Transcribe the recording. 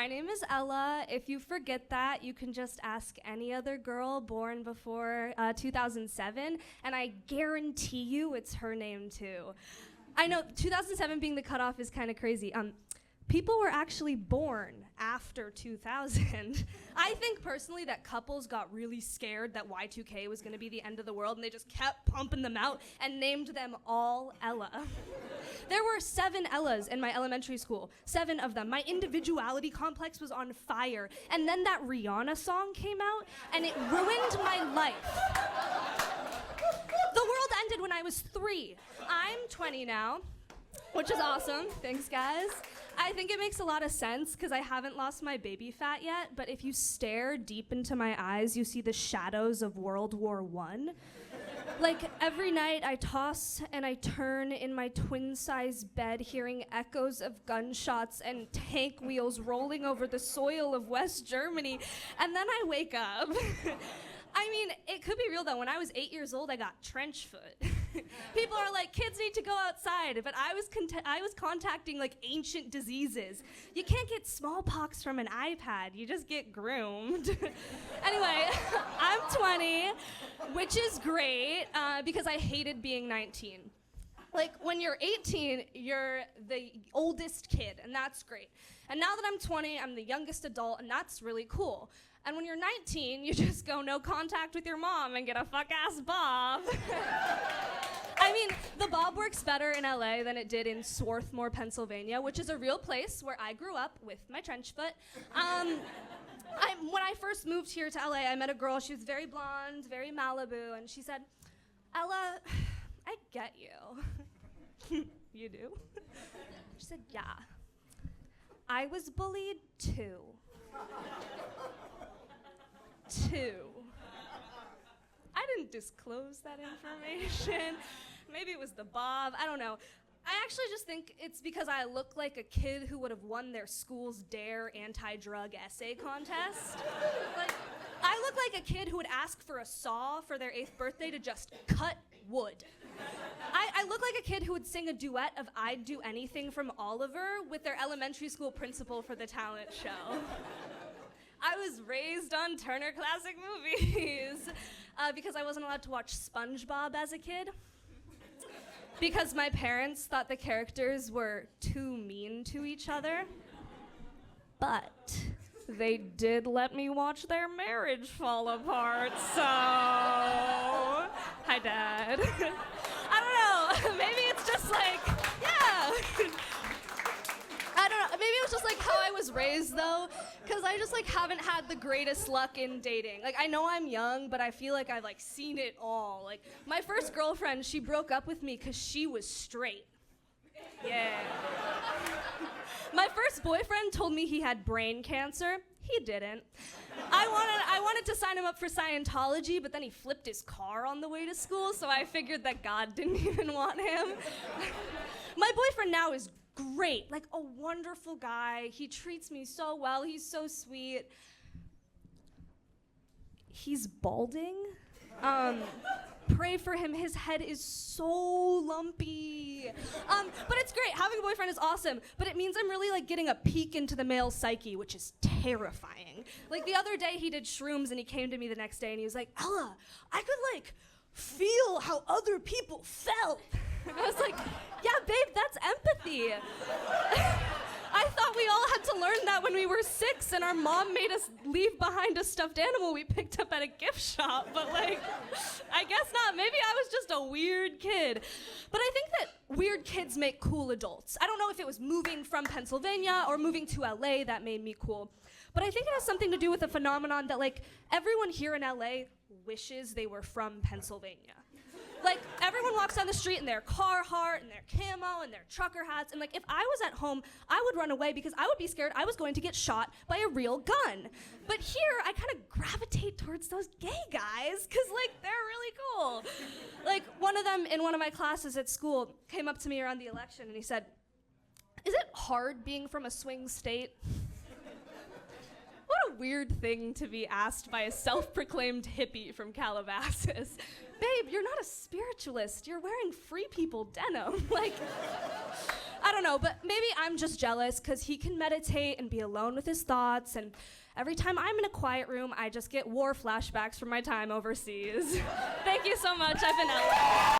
My name is Ella. If you forget that, you can just ask any other girl born before 2007, and I guarantee you it's her name too. I know 2007 being the cutoff is kind of crazy. People were actually born after 2000. I think personally that couples got really scared that Y2K was going to be the end of the world, and they just kept pumping them out and named them all Ella. There were 7 Ellas in my elementary school, 7 of them. My individuality complex was on fire, and then that Rihanna song came out, and it ruined my life. The world ended when I was 3. I'm 20 now, which is awesome. Thanks, guys. I think it makes a lot of sense because I haven't lost my baby fat yet, but if you stare deep into my eyes, you see the shadows of World War I. Like, every night I toss and I turn in my twin-size bed, hearing echoes of gunshots and tank wheels rolling over the soil of West Germany, and then I wake up. I mean, it could be real though. When I was 8 years old, I got trench foot. People are like, kids need to go outside, but I was contacting like ancient diseases. You can't get smallpox from an iPad, you just get groomed. Anyway, I'm 20, which is great because I hated being 19. Like, when you're 18, you're the oldest kid, and that's great. And now that I'm 20, I'm the youngest adult, and that's really cool. And when you're 19, you just go no contact with your mom and get a fuck-ass bob. I mean, the bob works better in LA than it did in Swarthmore, Pennsylvania, which is a real place where I grew up with my trench foot. When I first moved here to LA, I met a girl. She was very blonde, very Malibu, and she said, Ella, I get you. You do? She said, yeah. I was bullied too. 2. I didn't disclose that information. Maybe it was the bob, I don't know. I actually just think it's because I look like a kid who would have won their school's DARE anti-drug essay contest. Like, I look like a kid who would ask for a saw for their 8th birthday to just cut wood. I look like a kid who would sing a duet of I'd Do Anything from Oliver with their elementary school principal for the talent show. I was raised on Turner Classic Movies because I wasn't allowed to watch SpongeBob as a kid. Because my parents thought the characters were too mean to each other. But they did let me watch their marriage fall apart, so... Hi, Dad. I don't know, maybe it's just like, yeah. I don't know, maybe it was just like how I was raised though, because I just like haven't had the greatest luck in dating. Like, I know I'm young, but I feel like I've like seen it all. Like, my first girlfriend, she broke up with me because she was straight. Yeah. My first boyfriend told me he had brain cancer. He didn't. I wanted to sign him up for Scientology, but then he flipped his car on the way to school, so I figured that God didn't even want him. My boyfriend now is great, like a wonderful guy. He treats me so well, he's so sweet. He's balding. Pray for him, his head is so lumpy. But it's great, having a boyfriend is awesome, but it means I'm really like getting a peek into the male psyche, which is terrifying. Like the other day he did shrooms and he came to me the next day and he was like, Ella, I could like feel how other people felt. And I was like, yeah, babe, that's empathy. I thought we all had to learn that when we were 6 and our mom made us leave behind a stuffed animal we picked up at a gift shop, but like, I guess not. Maybe I was just a weird kid. But I think that weird kids make cool adults. I don't know if it was moving from Pennsylvania or moving to LA that made me cool, but I think it has something to do with a phenomenon that like everyone here in LA wishes they were from Pennsylvania. Like, everyone walks down the street in their Carhartt and their camo and their trucker hats, and like, if I was at home, I would run away because I would be scared I was going to get shot by a real gun. But here, I kind of gravitate towards those gay guys, because like, they're really cool. Like, one of them in one of my classes at school came up to me around the election and he said, is it hard being from a swing state? What a weird thing to be asked by a self-proclaimed hippie from Calabasas. Babe, you're not a spiritualist. You're wearing free people denim. Like, I don't know, but maybe I'm just jealous because he can meditate and be alone with his thoughts, and every time I'm in a quiet room, I just get war flashbacks from my time overseas. Thank you so much. I've been Ella.